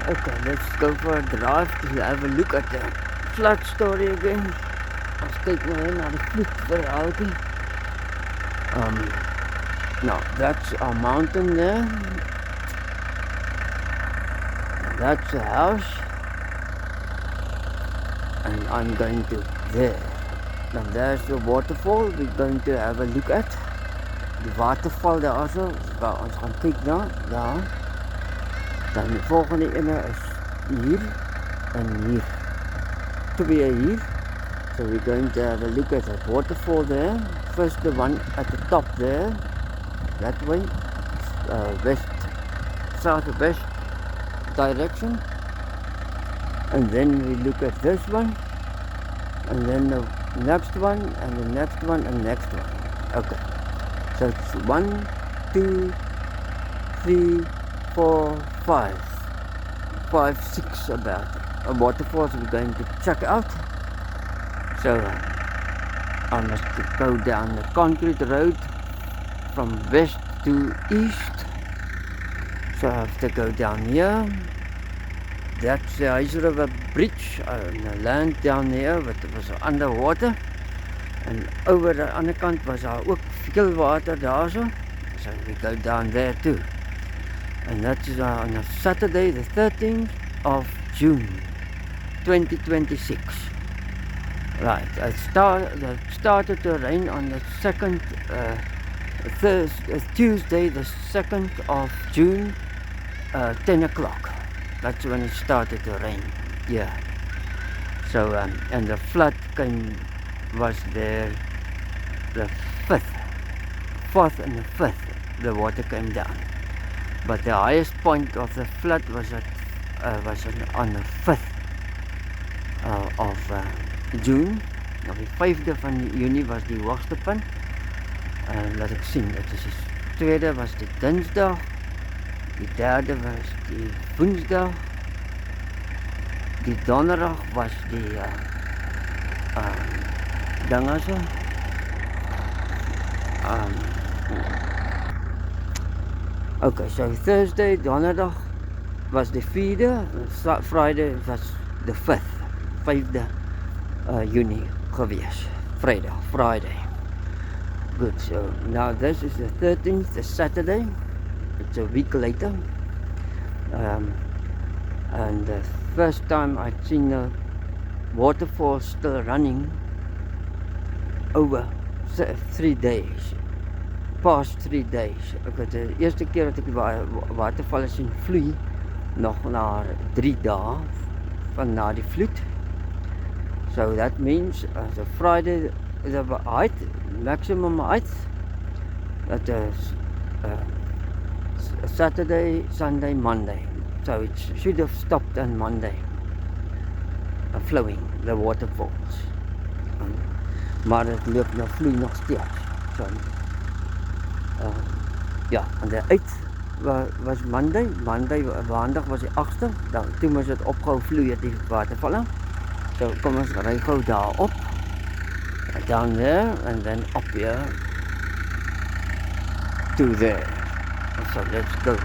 Okay, let's go for a drive to have a look at the flood story again. Ons kyk nou weer na die vloedverhaaltjie. Now that's our mountain there. That's a house. And I'm going to there. Now there's the waterfall we're going to have a look at. Die waterval daar also, waar ons gaan kyk na, daar. Dan die volgende ene is hier en hier. Twee hier. So we're going to have a look at that waterfall there. First the one at the top there. That way. Southwest direction. And then we look at this one. And then the next one and the next one and next one. Okay. So it's 1, 2, 3, 4, 5. 5, 6 about waterfalls we're going to check out. So I must go down the concrete road from west to east. So I have to go down here. That's the Huys River Bridge on the land down there, but it was underwater. And over the ander kant was daar ook veel water daar so. So we go down there too. And that is on a Saturday the 13th of June 2026. Right, it started to rain on the Tuesday the 2nd of June, 10 o'clock. That's when it started to rain. Yeah. So and the flood was there the 4th and the 5th. The water came down, but the highest point of the flood was on the 5th of June. Op die 5de van Junie was die hoogste punt. Laat ek sien, dit is die tweede was die Dinsdag. Die derde was die Woensdag. Die Donderdag was die dinge. Okay, so Thursday, Donderdag was die 4de. Friday was the 5de Junie gewees. Friday. Good, so now this is the 13th, the Saturday. It's a week later. And the first time I'd seen the waterfall still running over 3 days. Past 3 days. Ek het die eerste keer dat ek die watervalle sien vloei nog na 3 dae van na die vloed. So that means the Friday, the height, maximum height, that is Saturday, Sunday, Monday. So it should have stopped on Monday, flowing, the waterfalls. Maar het loop nog, vloei nog steeds. So, ja, en de uit was Monday, maandag was die 8ste, dan toen was het opgehou vloeien die watervallen. So kom ons ry gou daar op, down there, and then up here to there. So let's go.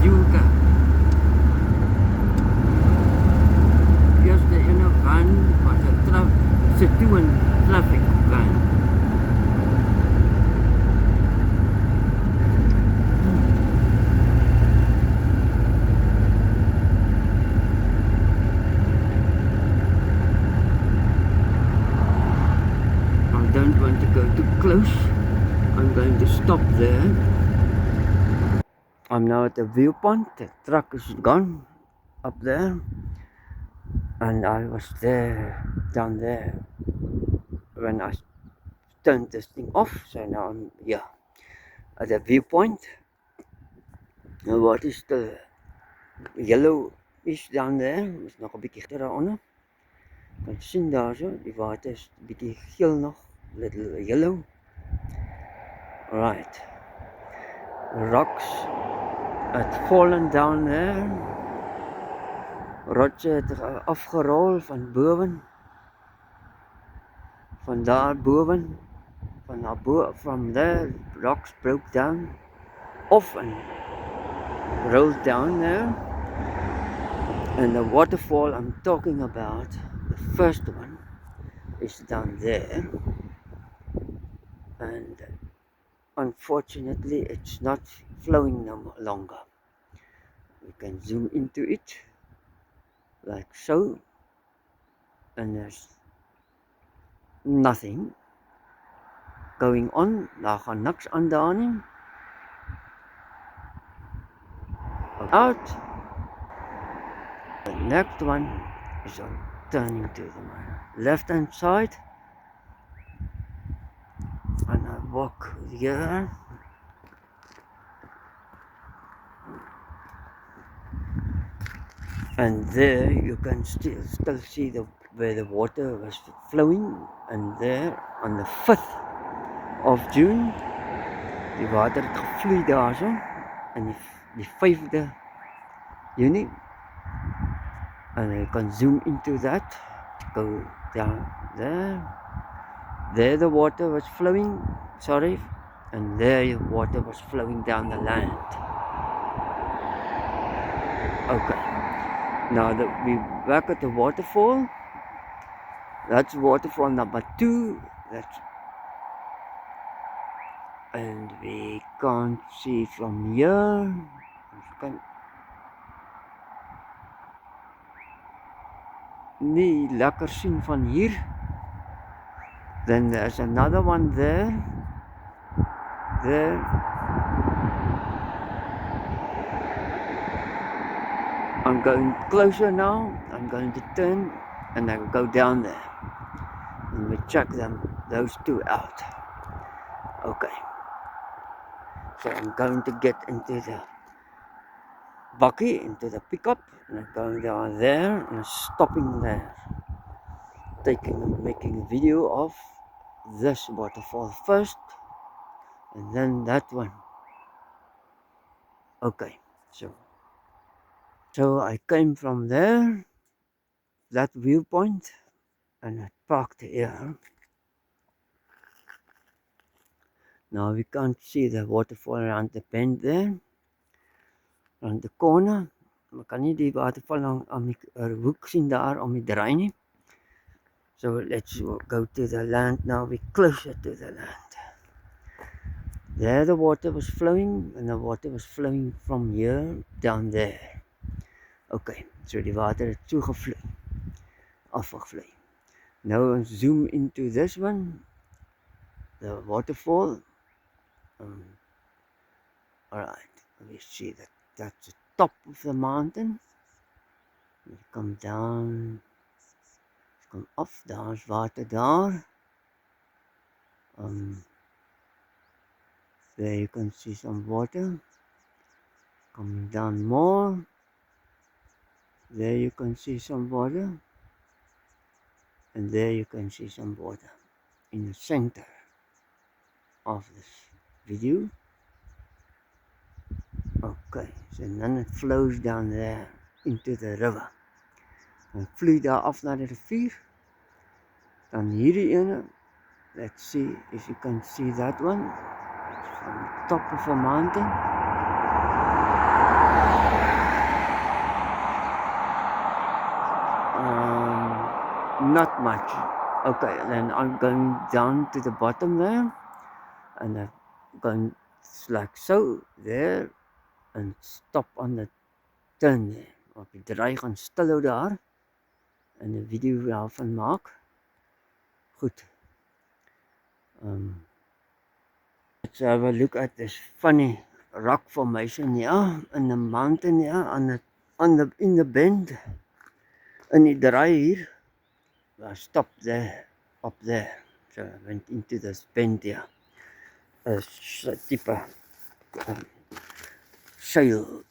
Juka. Eerste ene van was 'n Situan traffic van. I don't want to go too close. I'm going to stop there. I'm now at the viewpoint. The truck is gone up there. And I was there, down there, when I turned this thing off. So now I'm here at the viewpoint. Now what is the yellow is down there? Is nog 'n bietjie daaronder. Kan sien daarso, die water is 'n bietjie geel nog, little yellow. Right. Rocks had fallen down there. Rotse het afgerol van boven. Van daar boven. Van daar bo, from there, rocks broke down off and rolled down there. And the waterfall I'm talking about, the first one, is down there. And unfortunately, it's not flowing no longer. We can zoom into it, like so. And there's nothing going on. Daar gaan niks aan daar nie. Out. The next one is on turning to the left hand side. And I walk here. And there you can still see where the water was flowing. And there on the 5th of June, die water het gevloei daarso. En die 5de Junie. And you can zoom into that, go down there. There the water was flowing, sorry. And there the water was flowing down the land. Okay. Now that we're back at the waterfall. That's waterfall number 2. And we can't see from here. Nie lekker sien van hier. Then there's another one there. I'm going closer now. I'm going to turn and I will go down there. And we check those two out. Okay. So I'm going to get into the bakkie, into the pickup, and I'm going down there and stopping there. Making a video of this waterfall first, and then that one. Okay, so I came from there, that viewpoint, and I parked here. Now we can't see the waterfall around the bend there, around the corner. We kan nie die waterval aan die hoek sien daar om die draai nie. So let's go to the land now. We're closer to the land. There the water was flowing, and the water was flowing from here down there. Okay, so die water het so gevloei, afgevloei. Now ons zoom into this one, the waterfall. Alright, we see that that's the top of the mountain. We come down. Come af, daar is water daar. There you can see some water. Coming down more. There you can see some water. And there you can see some water in the center of this video. Okay, so then it flows down there into the river. Dan vloei daar af naar de rivier. Dan hierdie ene. Let's see if you can see that one. It's from the top of a mountain. Not much. Okay, then I'm going down to the bottom there, and I'm going like so there, and stop on the turn there. Op die draai gaan stilhou daar, en 'n video daarvan maak. Goed. Let's have a look at this funny rock formation here in the mountain here in the bend. In die draai hier. I stopped there, up there. So I went into this bend here. A type sail.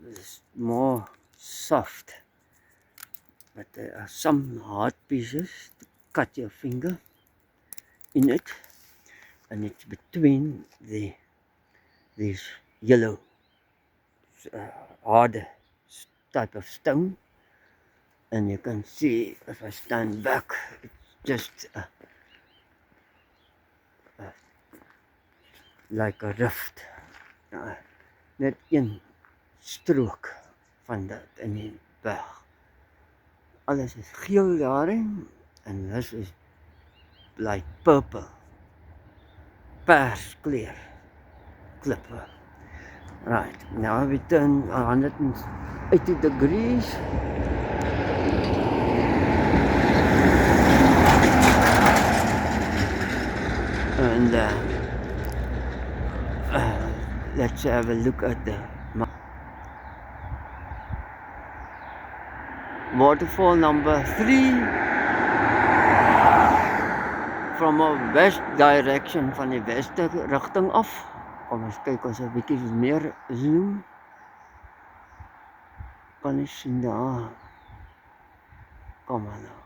It's more soft, but there are some hard pieces to cut your finger in it, and it's between these yellow hard type of stone, and you can see if I stand back, it's just like a rift, net een strook van dat in die berg. Alles is geel daarin, en this is like purple, pers kleur klippe. Right, now we turn 180 degrees. And let's have a look at the waterfall number 3 from a west direction, van die weste rigting af. Kom ons kyk ons 'n bietjie meer zoom. Kan jy sien daar? Kom aan nou.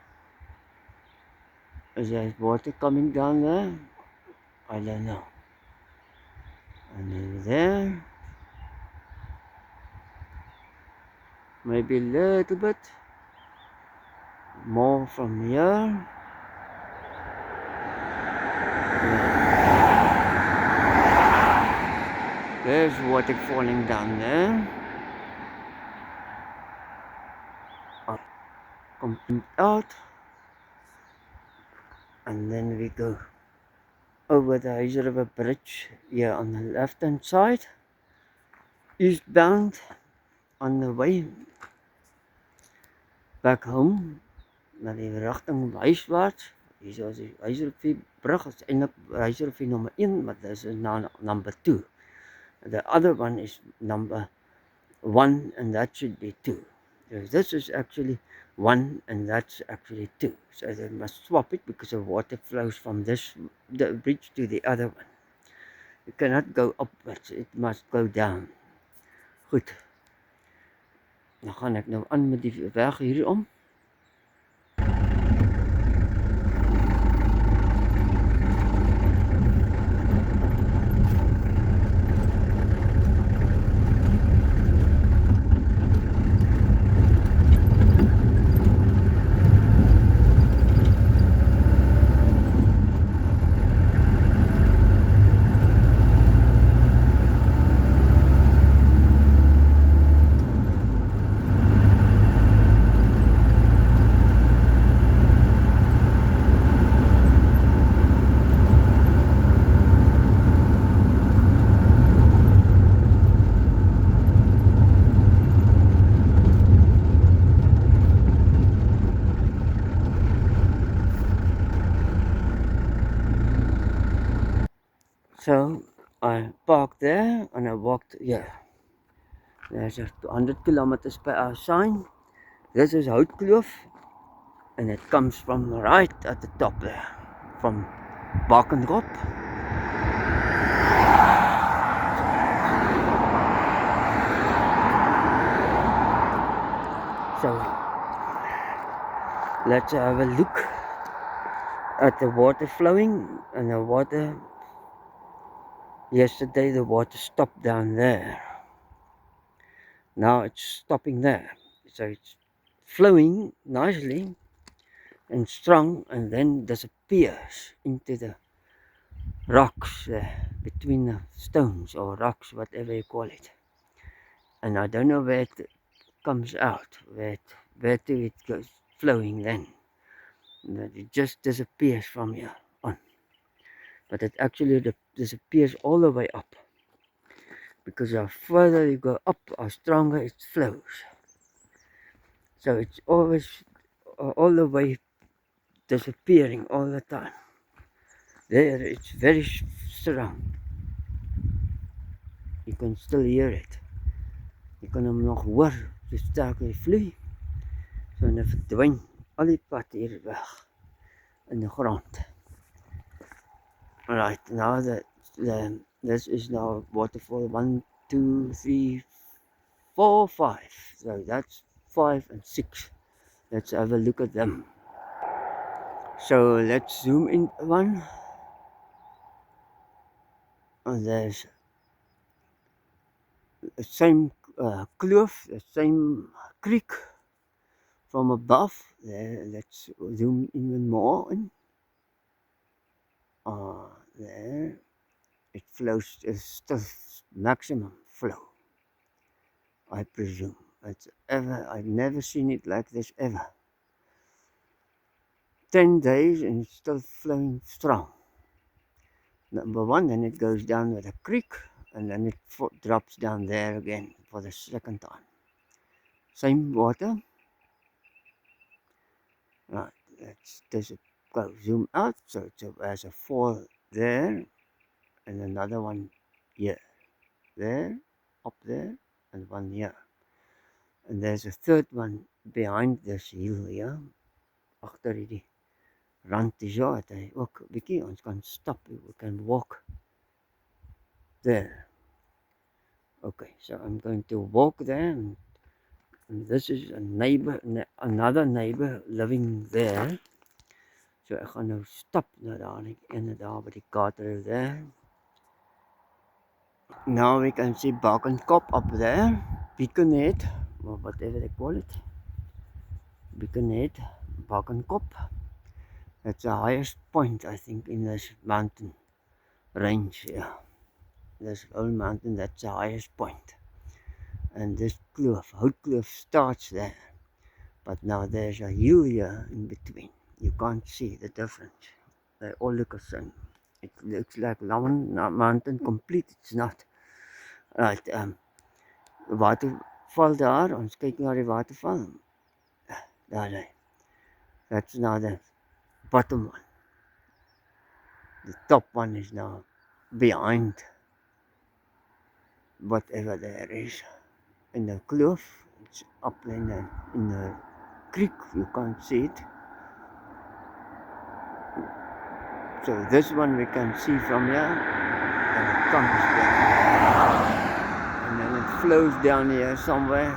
Is there water coming down there? I don't know. And then there, maybe a little bit more from here. There's water falling down there. Complete out, and then we go over the Hazel River Bridge here on the left hand side, eastbound on the way back home, na die rigting wyswaarts. Hier is die Hazelrivier brug, is eintlik Hazelrivier number 1, but this is now number 2. The other one is number 1, and that should be 2. So this is actually 1, and that's actually 2. So they must swap it because the water flows from the bridge to the other one. You cannot go upwards, it must go down. Goed. Dan gaan ek nou aan met die weg hierom. So I parked there and I walked here. There's a 100 kilometers per hour sign. This is Houtkloof, and it comes from right at the top there, from Bakenrop. So let's have a look at the water flowing, and the water. Yesterday the water stopped down there. Now it's stopping there. So it's flowing nicely and strong, and then disappears into the rocks between the stones or rocks, whatever you call it. And I don't know where comes out, where to it goes flowing then. That it just disappears from here on. But it actually disappears all the way up. Because the further you go up, the stronger it flows. So it's always all the way disappearing all the time. There, it's very strong. You can still hear it. Je kan hom nog hoor, so sterk hy vloei. So en hy verdwyn al die pad hier weg in die grond. Right, now this is now waterfall 1, 2, 3, 4, 5. So that's 5 and 6. Let's have a look at them. So let's zoom in one. And there's the same kloof, the same creek from above. There, let's zoom even more in. There, it flows, it's still maximum flow, I presume. I've never seen it like this ever. 10 days and it's still flowing strong. Number one, then it goes down with a creek and then it drops down there again for the second time. Same water. Right, let's go zoom out. So there's a fall there and another one here. There, up there, and one here. And there's a third one behind this hill here. Agter hierdie rand is ja, het hy ook 'n bietjie, ons kan stap, we can walk there. Okay, so I'm going to walk there and this is a neighbor, another neighbor living there. So ek gaan nou stap na daar by die kater there. Now we can see Bakenkop up there, Beacon Head, or whatever they call it. Beacon Head, Bakenkop. That's the highest point, I think, in this mountain range here. This whole mountain, that's the highest point. And this kloof, Houtkloof starts there. But now there's a hill here in between. You can't see the difference. They all look the same. It looks like one mountain complete. It's not. Right, waterval daar. Ons kyk na die waterval. Daar. That's now the bottom one. The top one is now behind whatever there is. In the kloof, it's up in the creek. You can't see it. So this one we can see from here, and it comes down, and then it flows down here somewhere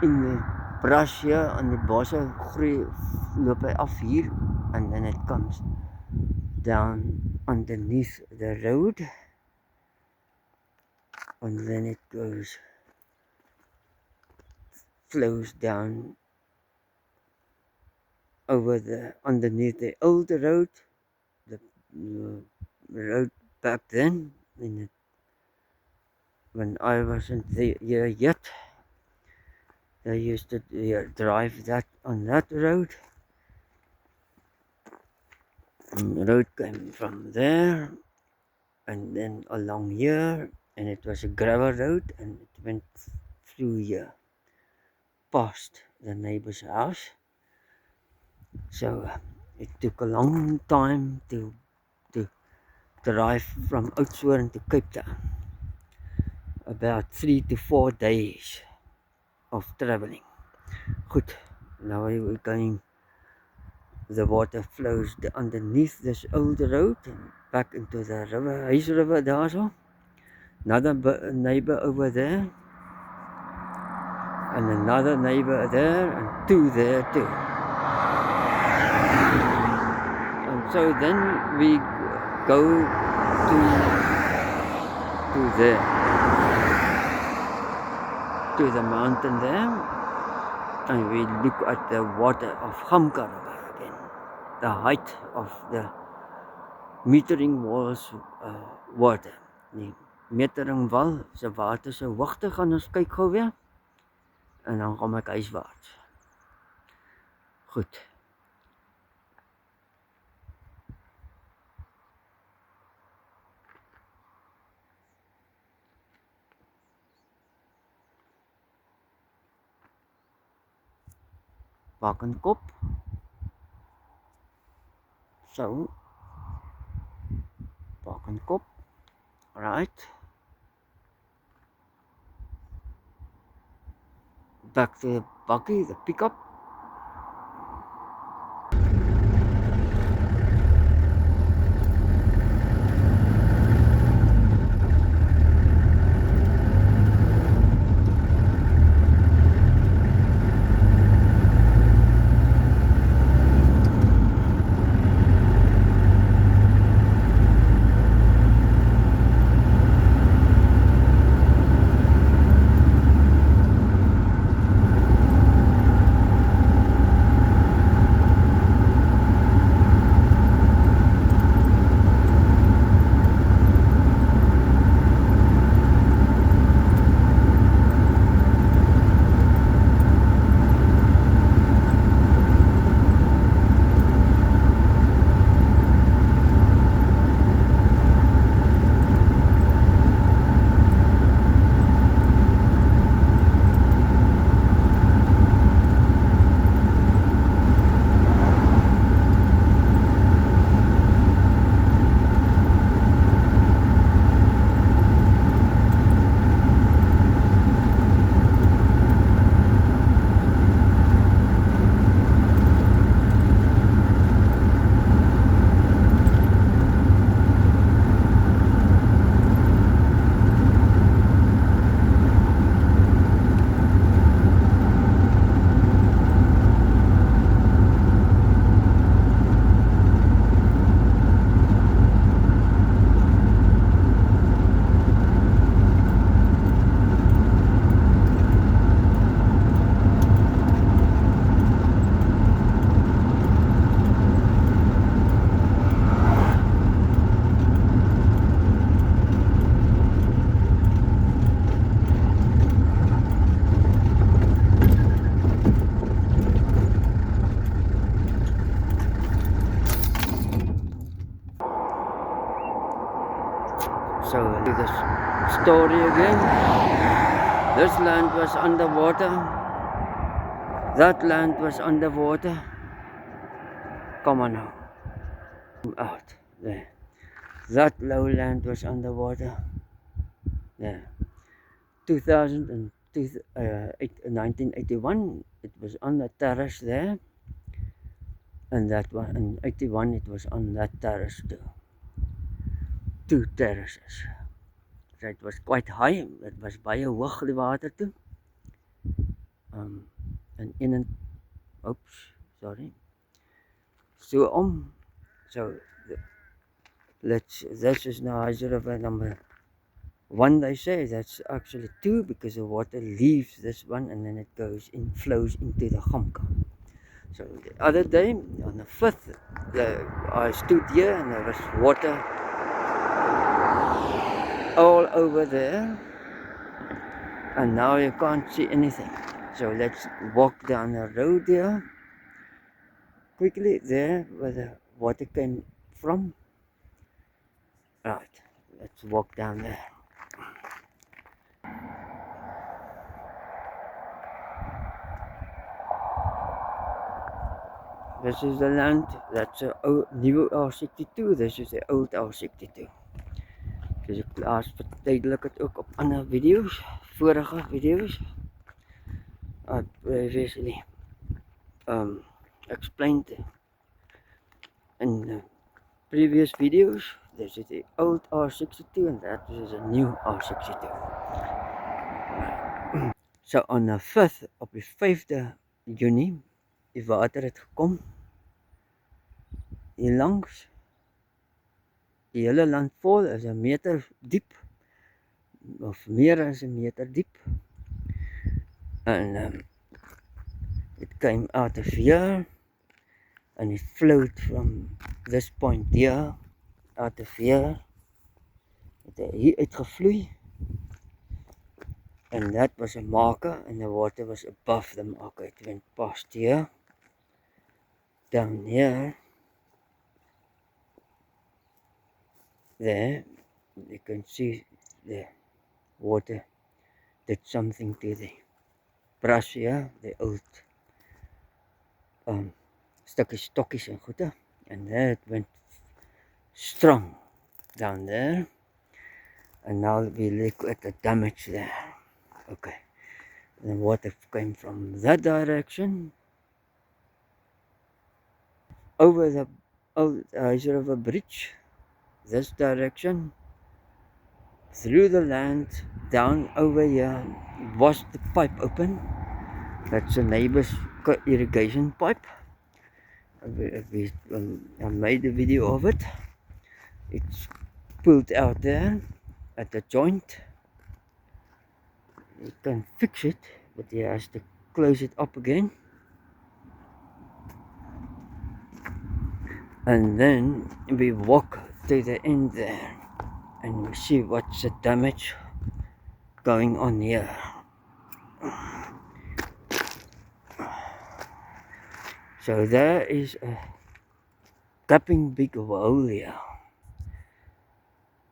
in the brush here, on the bosse loop hy af hier, and then it comes down underneath the road, and then it flows down over underneath the old road. The road back then, when I wasn't here yet, they used to drive on that road. And the road came from there and then along here, and it was a gravel road, and it went through here past the neighbor's house. So it took a long time to drive from Oudtshoorn to Cape Town. About 3 to 4 days of traveling. Good. Now we're going. The water flows underneath this old road and back into the river, Huys River daar so. Another neighbor over there, and another neighbor there, and two there too. And so then we go to the mountain there, and we look at the water of Gamka River again. The height of the metering walls water. Die meteringwal se water se hoogte gaan ons kyk gou weer. en dan kom ek huiswaarts. Goed. Bakenkop. So. Bakenkop. Right. Back to the bakkie, the pickup. So the story again. This land was underwater. That land was underwater. Come on now. Out there. That lowland was underwater. There. 1981, it was on the terrace there. And that one in 81 it was on that terrace too. 2 terraces. So it was quite high. It was baie hoog die water toe. And oops, sorry. So this is now Hazy River number 1, they say. That's actually 2 because the water leaves this one and then it flows into the Gamka. So the other day, on the 5th, I stood here and there was water all over there, and now you can't see anything. So let's walk down the road here quickly, there where the water came from. Right, let's walk down there. This is the land, that's a new R62, this is the old R62. Dus ek laat verduidelik het ook op ander video's, vorige video's. I've previously explained in the previous videos. This is the old R62 and that is a new R62. So on the 5th, op die 5de Junie, die water het gekom hier langs. Die hele land vol is 1 meter diep, of meer as 1 meter diep. And it came out of here, and it flowed from this point here, out of here. Het hier uitgevloei. And that was a marker, and the water was above the marker. It went past here, down here, there. You can see the water did something to the brush here, the old stukkies, stokkies and goede. And there it went strong down there. And now we look at the damage there. Okay. And the water came from that direction over the old Huys River Bridge, this direction, through the land, down over here, was the pipe open. That's a neighbor's irrigation pipe. I made a video of it. It's pulled out there at the joint. You can fix it, but he has to close it up again. And then we walk to the end there and we see what's the damage going on here. So there is a gaping big hole here.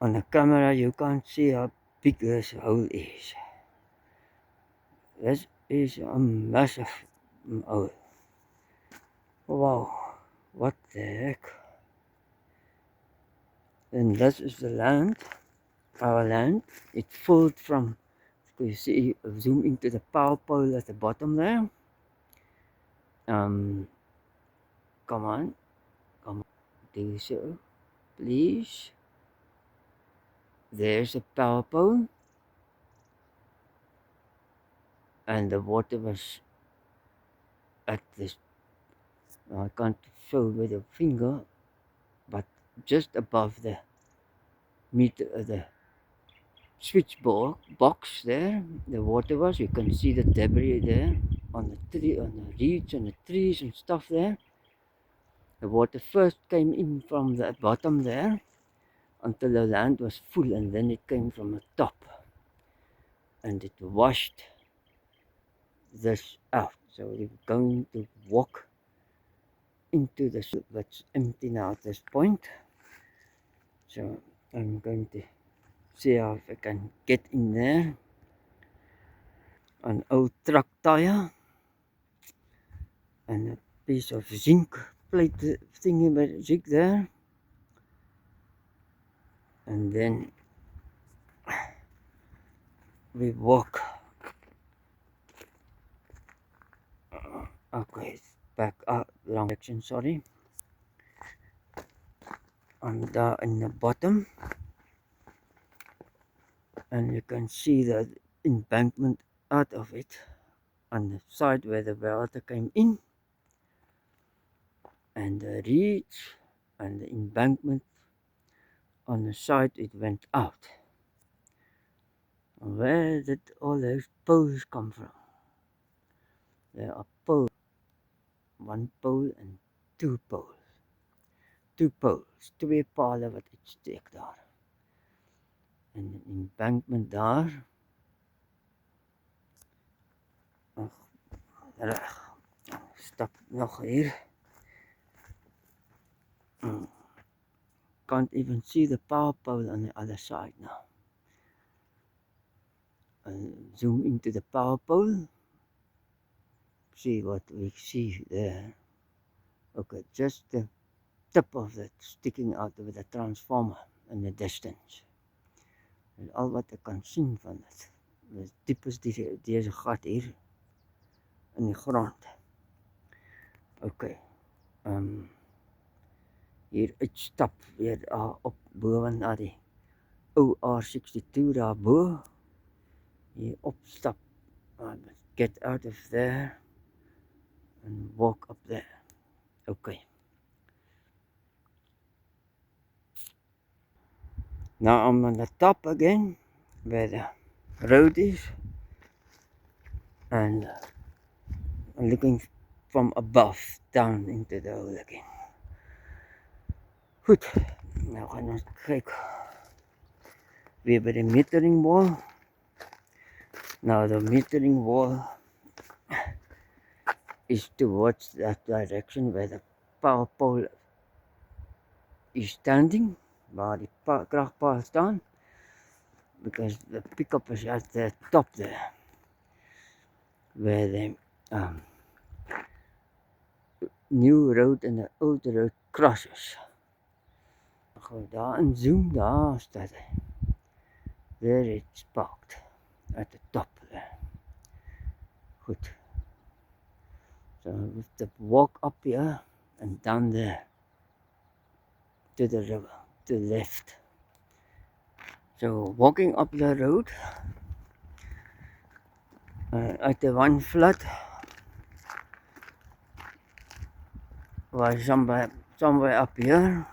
On the camera you can't see how big this hole is. This is a massive hole. Wow, what the heck. And this is the land, our land. It filled from, you see, zoom into the power pole at the bottom there. Come on, do so, please. There's a power pole, and the water was at this, I can't show with a finger, but just above the meter, the switchboard box there, the water was. You can see the debris there on the tree, on the reeds and the trees and stuff there. The water first came in from the bottom there until the land was full, and then it came from the top and it washed this out. So we're going to walk into the soup that's empty now at this point. So I'm going to see how if I can get in there. An old truck tire and a piece of zinc plate thingy magic there, and then we walk. Okay, back up, wrong direction, sorry. I'm down in the bottom, and you can see the embankment out of it on the side where the water came in, and the reeds and the embankment on the side it went out. Where did all those poles come from? There are poles, one pole and two poles. Two poles, twee pale wat uitsteek daar. En die embankment daar. Reg. Stap nog hier. Can't even see the power pole on the other side now. And zoom into the power pole. See what we see there. Okay, just the tip of it sticking out of the transformer in the distance. En al wat ek kan sien van dit. Dis diep as deze gat hier in die grond. Okay. Hier uitstap weer daar op bowe na die ou R62 daar bo. Hier opstap. Get out of there and walk up there. Okay. Now I'm on the top again where the road is, and I'm looking from above down into the hole again. Goed, nou gaan ons kyk weer by die metering bal. Now the metering wall is towards that direction where the power pole is standing, waar die kragpaal staan, because the pickup is at the top there, where the new road and the old road crosses. Go daar en zoom, daar staat hy. There it's parked at the top there. Good. So we have to walk up here and down there to the river, to the left. So walking up the road, at the one flood was somewhere up here.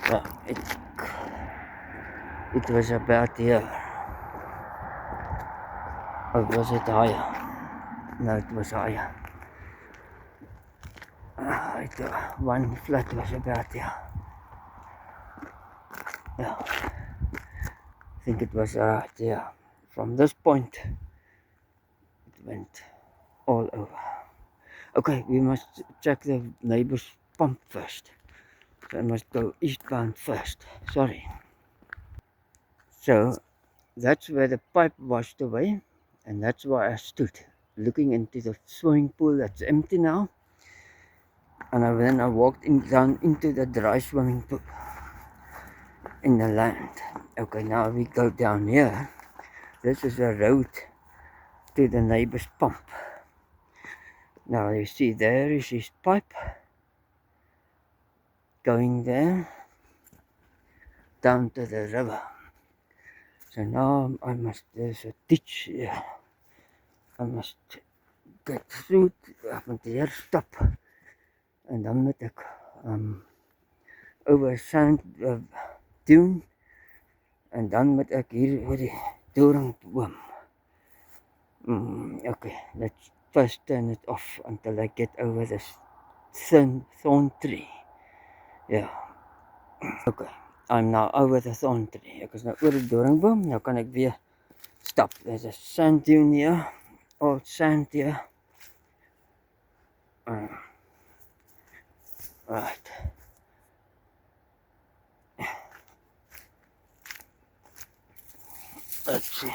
Well, it was about here. Or was it higher? No, it was higher. One flat was about here. Yeah, I think it was right here. From this point, it went all over. Okay, we must check the neighbor's pump first. So I must go eastbound first. Sorry. So that's where the pipe washed away, and that's where I stood, looking into the swimming pool that's empty now. And then I walked down into the dry swimming pool in the land. Okay, now we go down here. This is the road to the neighbor's pump. Now you see there is his pipe going there down to the river. So now there's a ditch here. I must get through, ek moet hier stap. En dan moet ek over sand dune. En dan moet ek hier oor die doringboom. Okay, let's first turn it off until I get over this thorn tree. Yeah. Okay, I'm now over the thorn tree. Ek is nou oor die doringboom. Nou kan ek weer stap. There's a sand dune here. Old sand here. Right. Let's see.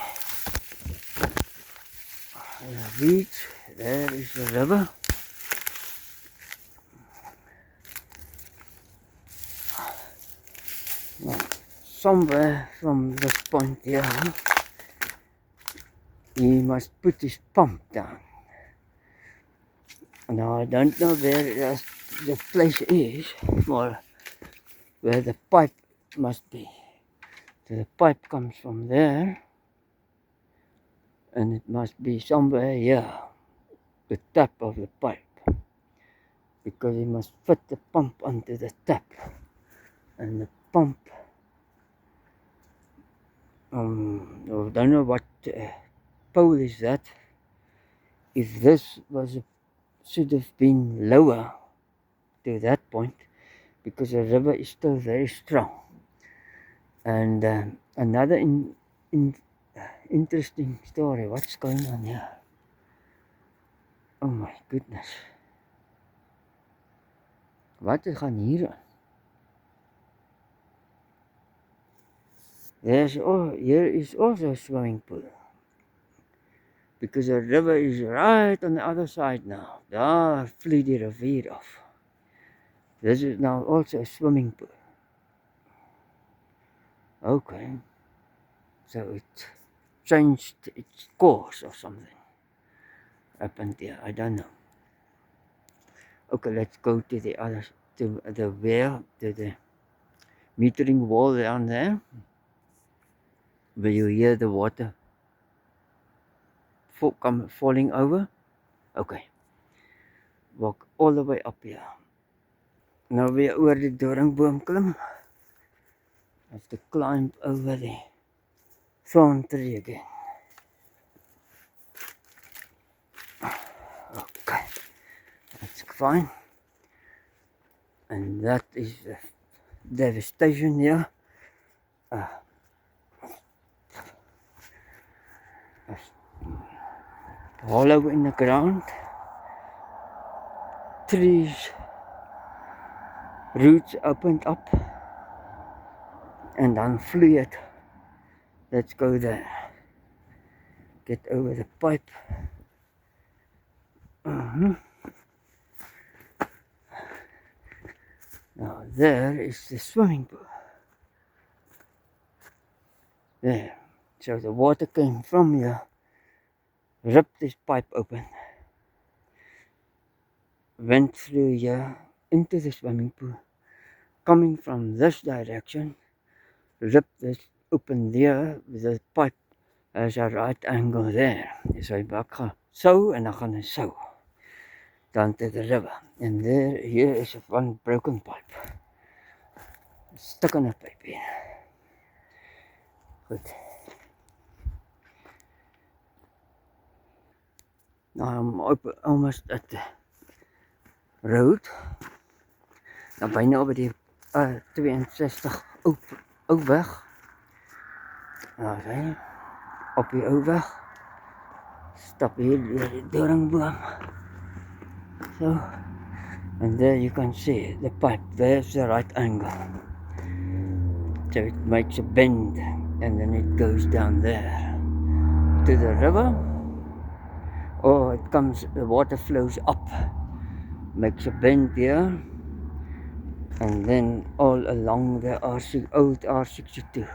The beach. There is the river. Now, somewhere from this point here, he must put his pump down. Now I don't know where the place is, or where the pipe must be. So the pipe comes from there, and it must be somewhere here, the tap of the pipe, because he must fit the pump onto the tap, and the pump, I don't know what pole is that. If this should have been lower to that point, because the river is still very strong. And another interesting story. What's going on here? Oh my goodness. Wat gaan hier aan? Here is also a swimming pool. Because the river is right on the other side now. Daar vloei die rivier af. This is now also a swimming pool. Okay. So it changed its course or something. Up until, I don't know. Okay, let's go to the other, to the metering wall down there. Will you hear the water falling over? Okay. Walk all the way up here. Now we are oor die doringboom klim. I have to climb over the thorn tree again. Okay. That's fine. and that is the devastation here. Hollow in the ground, trees, roots opened up, and then fluid. Let's go there. Get over the pipe. Now there is the swimming pool. There. So the water came from here, ripped this pipe open, went through here into the swimming pool, coming from this direction, ripped this open there with the pipe as a right angle there. So ek gaan sew en dan gaan ek sew down to the river. And there, here is one broken pipe. Stuck on a pipe here. Good. Now I'm almost at the road. Nou byna op die 62 ou weg. Nou sien op die ou weg. Stap hier deur die doringboom. So, and there you can see the pipe. There's the right angle. So it makes a bend and then it goes down there to the river. Or it comes, the water flows up, makes a bend here, and then all along the old R62,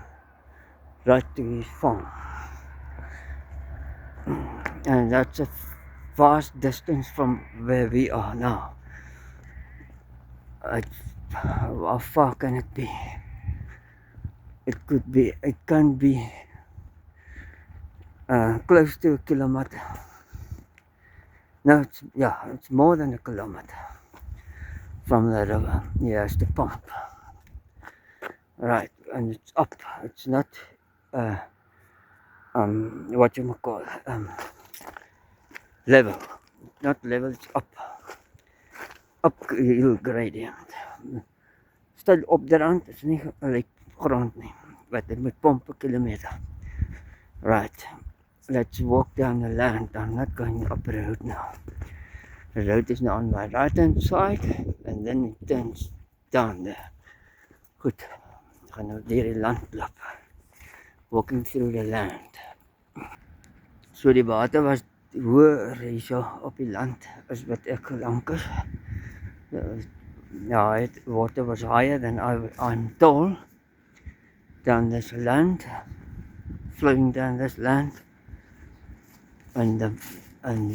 right to his farm. And that's a vast distance from where we are now. How far can it be? It can be close to a kilometer. No, it's more than a kilometer from the river. Here's the pump. Right, and it's up. It's not what you call level. Not level, it's up. Uphill gradient. Stel op de rand, is nie gelyk grond nie. Wat dit moet pomp per kilometer. Right. Let's walk down the land. I'm not going up the road now. The road is now on my right hand side and then it turns down there. Goed, ek gaan nou deur die land loop. Walking through the land. So die water was hoër hierso op die land as wat ek gelank is. Water was higher than I'm told. Down this land, flowing down this land. And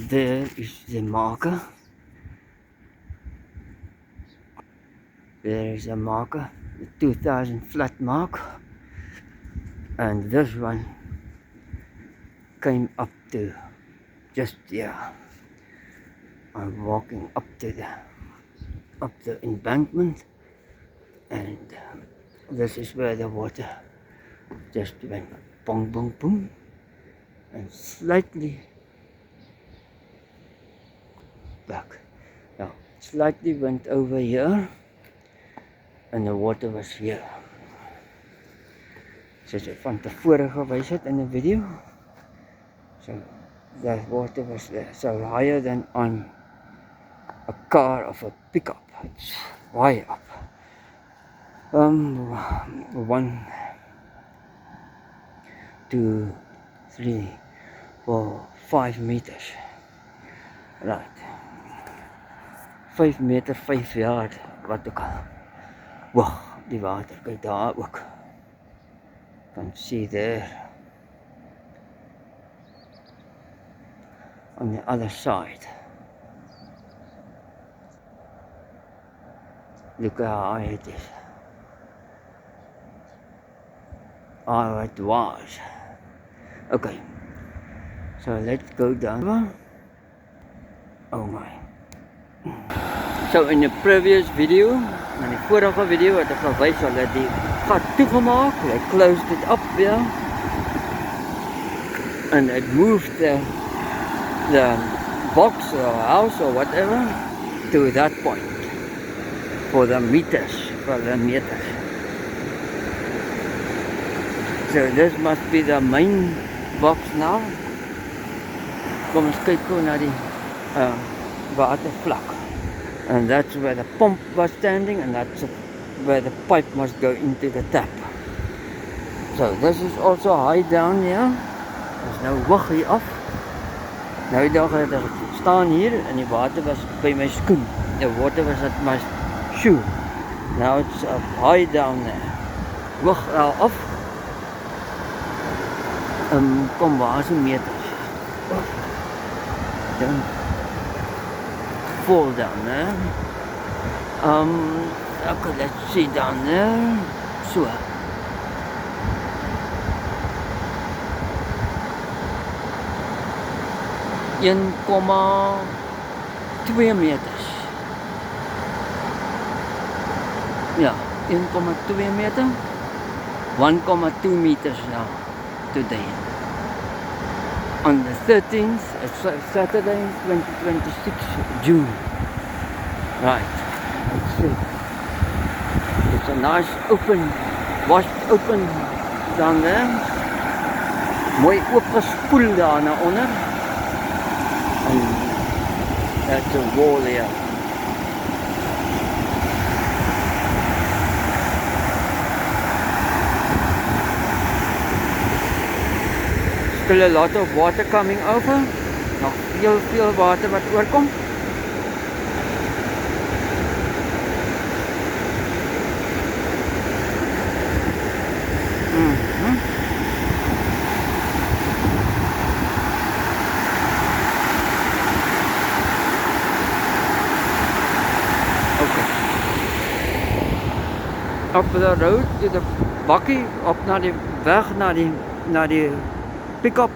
there is the marker. There is a marker, the 2000 flat mark. And this one came up to just here. I'm walking up the embankment, and this is where the water just went boom, boom, boom, and slightly back. Now, slightly went over here, and the water was here. Soos ek van tevore gewys het in the video. So, the water was there. So higher than on a car of a pickup. It's way up. 1, 2, 3, 4, 5 meters. Right. 5 meter, 5 yard. Wat ook al. Wow, die water. Kijk daar ook. Can see there. On the other side. Look how high it is. How it was. Okay. So let's go down. Oh my. So in the previous video, in die vorige video het ek gewys hulle die gat toegemaak. They closed it up there. And it moved the box or house or whatever to that point. for the meters, for the meters. So this must be the main box now. Kom ons kyk gou na die watervlak. And that's where the pump was standing, and that's where the pipe must go into the tap. So this is also high down here. There's nou hoog hier af. Nou die dag het ek staan hier en die water was by my skoen. The water was at my shoe. Now it's up high down there. Hoog af. Kom waar is die meters? Don't fall down there. Okay, let's see down there. So. 1,2 meters. Ja, 1,2 meter. 1,2 meters now today. On the 13th, Saturday, 2026 June. Right, let's see. It's a nice open, washed open down there. Mooi oopgespoel daar na onder. And that's a wall there. Still a lot of water coming over. Nog veel water wat oorkom. Up the road to the bakkie, op na die weg na die pick-up,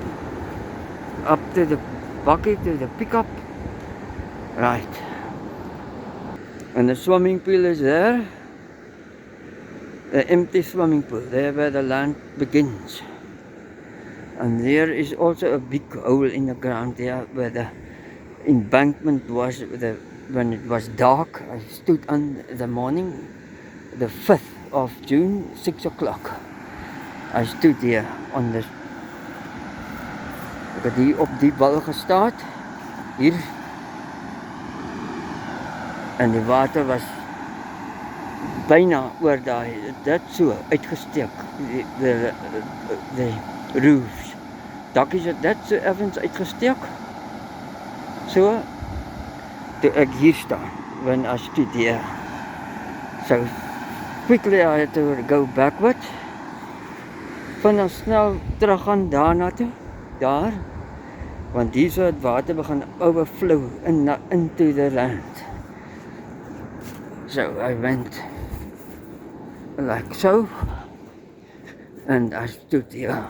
up to the bakkie to the pick-up. Right. And the swimming pool is there. The empty swimming pool, there where the land begins. And there is also a big hole in the ground there where the embankment was. When it was dark, I stood on the morning, the 5th of June, 6 o'clock. I stood here on this. Ek het hier op die wal gestaan, hier. En die water was bijna oor daai, dit so uitgesteek, die roofs. Dakkies het dit so effens uitgesteek. So, toe ek hier staan, when I stood here. So, quickly I had to go backward. Vinnig snel terug gaan daarna toe, daar. Want hier so het water begin overflow into the land. So I went like so, and I stood here.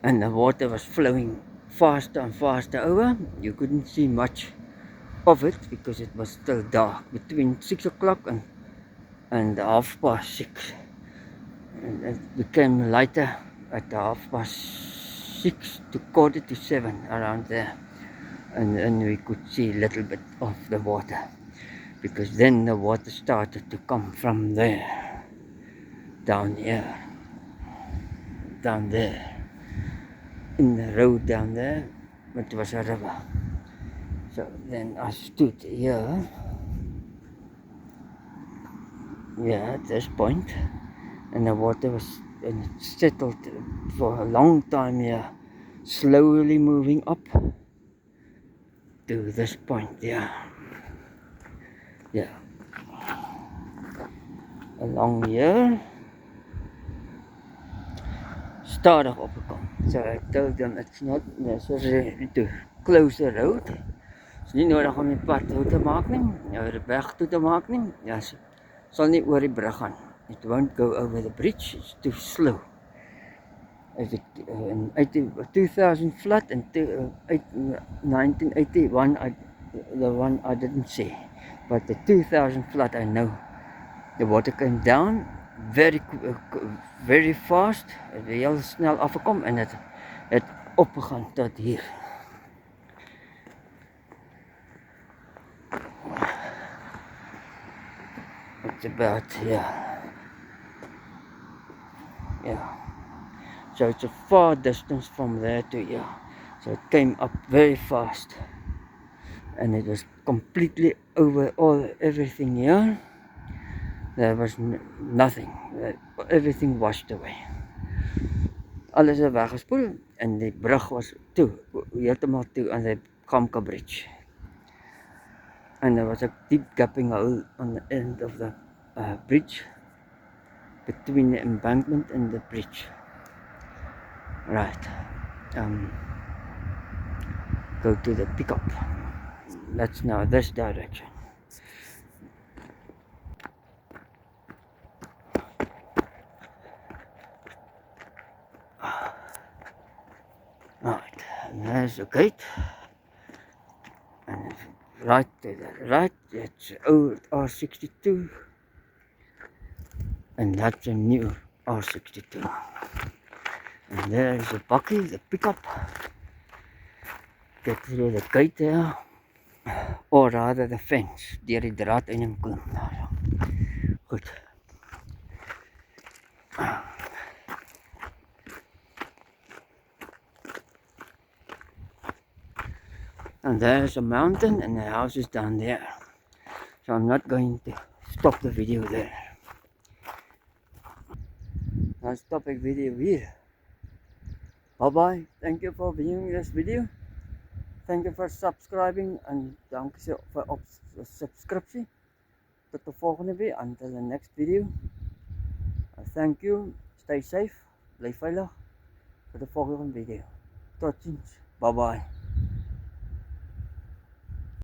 And the water was flowing faster and faster over. You couldn't see much of it because it was still dark between 6 o'clock and 6:30. And it became lighter at 6:30 to 6:45, around there. And then we could see a little bit of the water, because then the water started to come from there, down here, down there. In the road down there, it was a river. So then I stood here, at this point, and the water was settled for a long time here, slowly moving up to this point, along here. Stadig opgekom. So I told them it's not necessary to close the road. It's nie nodig om die pad toe te maak nie, die weg toe te maak nie. Ja, sal nie oor die brug gaan. It won't go over the bridge, it's too slow. In 2000 flood and 1981, the one I didn't see. But the 2000 flood I know. The water came down very fast, het heel snel afgekom en het opgegaan tot hier. it's about, yeah. So it's a far distance from there to here. So it came up very fast, and it was completely over everything here. There was nothing. Everything washed away. Alles is weggespoel en die brug was toe, heeltemal toe aan die Gamka Bridge. And there was a deep gapping hole on the end of the bridge between the embankment and the bridge. Right. Go to the pickup. That's now this direction. Right, and there's the gate. And right to the right, it's old R62. And that's a new R62. And there's a bakkie, the pickup. Get through the gate there. Or rather the fence. Deur die draad in hom klim daar. Goed. And there's a mountain and the house is down there. So I'm not going to stop the video there. I'll stop the video here. Bye bye. Thank you for viewing this video. Thank you for subscribing and dankie vir op subscripsie. Tot de volgende weer. Until the next video. Thank you. Stay safe. Bly veilig. Tot de volgende video. Tot ziens. Bye bye.